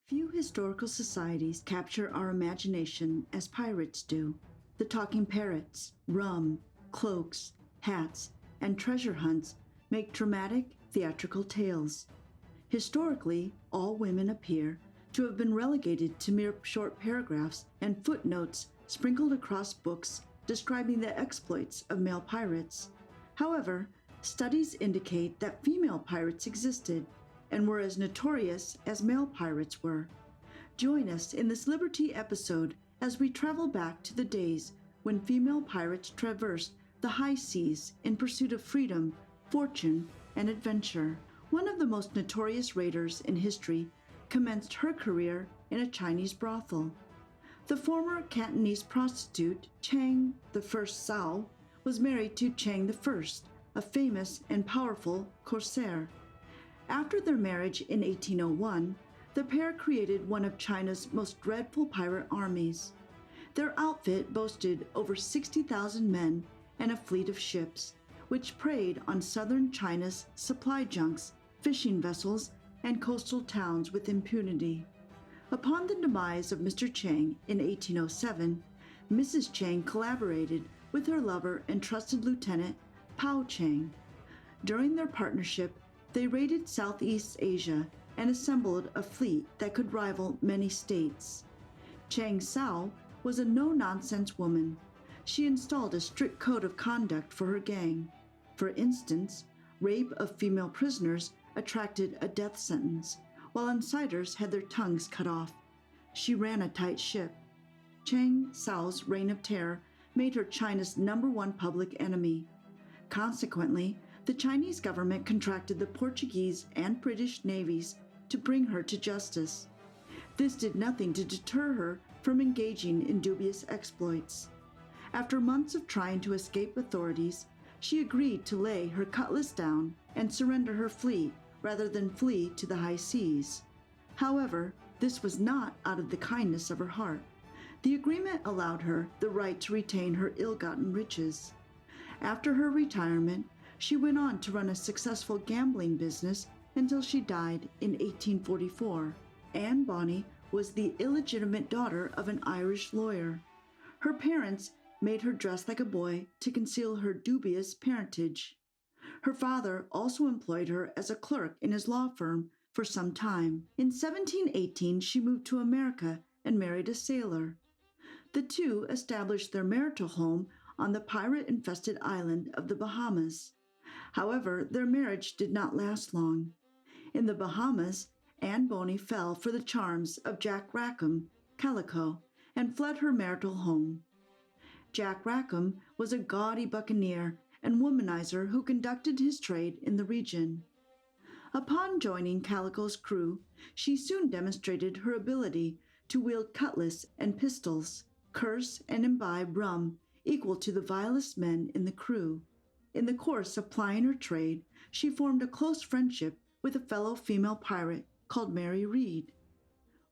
Few historical societies capture our imagination as pirates do. The talking parrots, rum, cloaks, hats, and treasure hunts make dramatic, theatrical tales. Historically, all women appear to have been relegated to mere short paragraphs and footnotes sprinkled across books describing the exploits of male pirates. However, studies indicate that female pirates existed and were as notorious as male pirates were. Join us in this Liber-Tea episode as we travel back to the days when female pirates traversed the high seas in pursuit of freedom, fortune, and adventure. One of the most notorious raiders in history commenced her career in a Chinese brothel. The former Cantonese prostitute Chang I Sao was married to Chang I, a famous and powerful corsair. After their marriage in 1801, the pair created one of China's most dreadful pirate armies. Their outfit boasted over 60,000 men and a fleet of ships, which preyed on southern China's supply junks, fishing vessels, and coastal towns with impunity. Upon the demise of Mr. Chang in 1807, Mrs. Chang collaborated with her lover and trusted lieutenant, Pao Chang. During their partnership, they raided Southeast Asia and assembled a fleet that could rival many states. Chang Sao was a no-nonsense woman. She installed a strict code of conduct for her gang. For instance, rape of female prisoners attracted a death sentence, while insiders had their tongues cut off. She ran a tight ship. Chang Sao's reign of terror made her China's #1 public enemy. Consequently, the Chinese government contracted the Portuguese and British navies to bring her to justice. This did nothing to deter her from engaging in dubious exploits. After months of trying to escape authorities, she agreed to lay her cutlass down and surrender her fleet rather than flee to the high seas. However, this was not out of the kindness of her heart. The agreement allowed her the right to retain her ill-gotten riches. After her retirement, she went on to run a successful gambling business until she died in 1844. Anne Bonny was the illegitimate daughter of an Irish lawyer. Her parents made her dress like a boy to conceal her dubious parentage. Her father also employed her as a clerk in his law firm for some time. In 1718, she moved to America and married a sailor. The two established their marital home on the pirate-infested island of the Bahamas. However, their marriage did not last long. In the Bahamas, Anne Bonny fell for the charms of Jack Rackham, Calico, and fled her marital home. Jack Rackham was a gaudy buccaneer and womanizer who conducted his trade in the region. Upon joining Calico's crew, she soon demonstrated her ability to wield cutlass and pistols, curse and imbibe rum equal to the vilest men in the crew. In the course of plying her trade, she formed a close friendship with a fellow female pirate called Mary Read.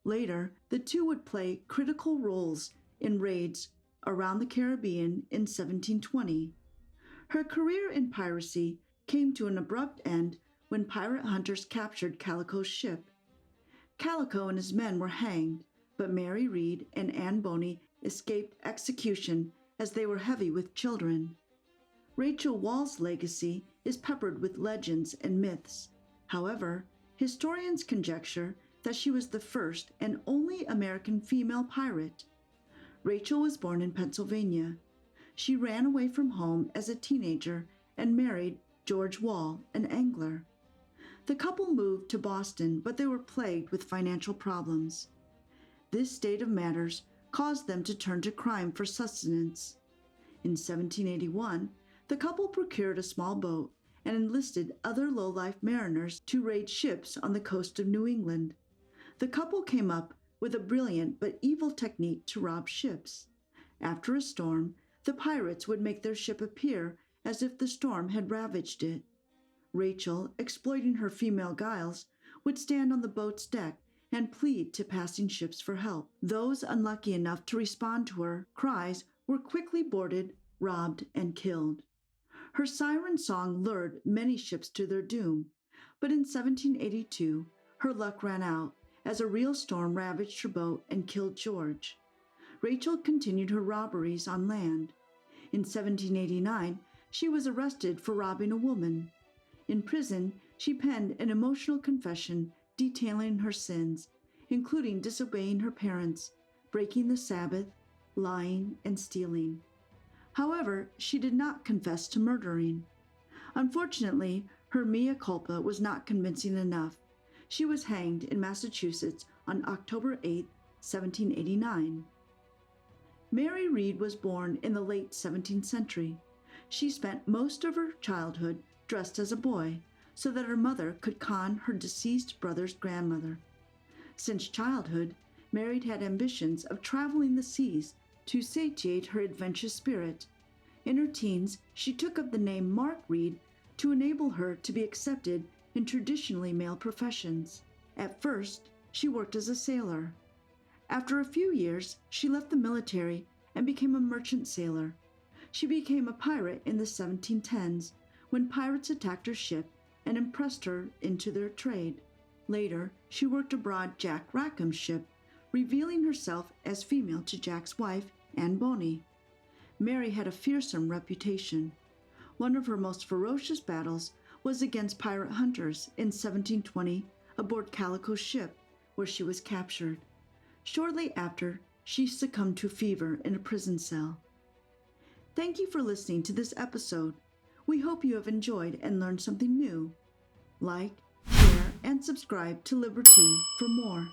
Later, the two would play critical roles in raids around the Caribbean in 1720. Her career in piracy came to an abrupt end when pirate hunters captured Calico's ship. Calico and his men were hanged, but Mary Read and Anne Bonny escaped execution as they were heavy with children. Rachel Wall's legacy is peppered with legends and myths. However, historians conjecture that she was the first and only American female pirate. Rachel was born in Pennsylvania. She ran away from home as a teenager and married George Wall, an angler. The couple moved to Boston, but they were plagued with financial problems. This state of matters caused them to turn to crime for sustenance. In 1781, the couple procured a small boat and enlisted other low-life mariners to raid ships on the coast of New England. The couple came up with a brilliant but evil technique to rob ships. After a storm, the pirates would make their ship appear as if the storm had ravaged it. Rachel, exploiting her female guiles, would stand on the boat's deck and plead to passing ships for help. Those unlucky enough to respond to her cries were quickly boarded, robbed, and killed. Her siren song lured many ships to their doom, but in 1782, her luck ran out, as a real storm ravaged her boat and killed George. Rachel continued her robberies on land. In 1789, she was arrested for robbing a woman. In prison, she penned an emotional confession detailing her sins, including disobeying her parents, breaking the Sabbath, lying, and stealing. However, she did not confess to murdering. Unfortunately, her mea culpa was not convincing enough. She was hanged in Massachusetts on October 8, 1789. Mary Read was born in the late 17th century. She spent most of her childhood dressed as a boy, so that her mother could con her deceased brother's grandmother. Since childhood, Mary had ambitions of traveling the seas to satiate her adventurous spirit. In her teens, she took up the name Mark Read to enable her to be accepted in traditionally male professions. At first, she worked as a sailor. After a few years, she left the military and became a merchant sailor. She became a pirate in the 1710s when pirates attacked her ship and impressed her into their trade. Later, she worked aboard Jack Rackham's ship, revealing herself as female to Jack's wife, Anne Bonny. Mary had a fearsome reputation. One of her most ferocious battles was against pirate hunters in 1720 aboard Calico's ship, where she was captured. Shortly after, she succumbed to fever in a prison cell. Thank you for listening to this episode. We hope you have enjoyed and learned something new. Like, share, and subscribe to Liber-Tea for more.